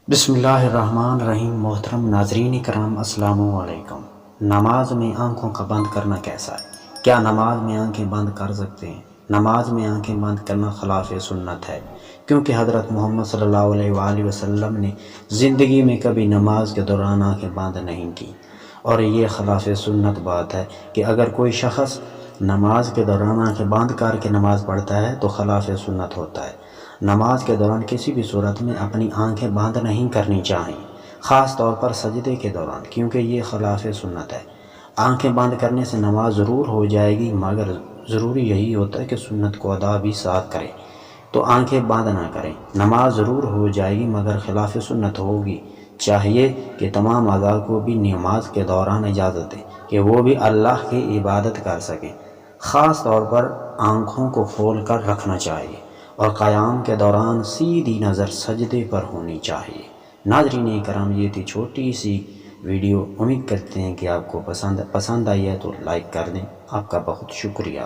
بسم اللہ الرحمن الرحیم۔ محترم ناظرین کرام، السلام علیکم۔ نماز میں آنکھوں کا بند کرنا کیسا ہے؟ کیا نماز میں آنکھیں بند کر سکتے ہیں؟ نماز میں آنکھیں بند کرنا خلاف سنت ہے، کیونکہ حضرت محمد صلی اللہ علیہ وآلہ وسلم نے زندگی میں کبھی نماز کے دوران آنکھیں بند نہیں کی، اور یہ خلاف سنت بات ہے کہ اگر کوئی شخص نماز کے دوران آنکھیں بند کر کے نماز پڑھتا ہے تو خلاف سنت ہوتا ہے۔ نماز کے دوران کسی بھی صورت میں اپنی آنکھیں بند نہیں کرنی چاہیے، خاص طور پر سجدے کے دوران، کیونکہ یہ خلاف سنت ہے۔ آنکھیں بند کرنے سے نماز ضرور ہو جائے گی، مگر ضروری یہی ہوتا ہے کہ سنت کو ادا بھی ساتھ کریں، تو آنکھیں بند نہ کریں۔ نماز ضرور ہو جائے گی مگر خلاف سنت ہوگی۔ چاہیے کہ تمام اعضاء کو بھی نماز کے دوران اجازت دیں کہ وہ بھی اللہ کی عبادت کر سکیں۔ خاص طور پر آنکھوں کو کھول کر رکھنا چاہیے، اور قیام کے دوران سیدھی نظر سجدے پر ہونی چاہیے۔ ناظرین کرام، یہ تھی چھوٹی سی ویڈیو۔ امید کرتے ہیں کہ آپ کو پسند آئی ہے تو لائک کر دیں۔ آپ کا بہت شکریہ۔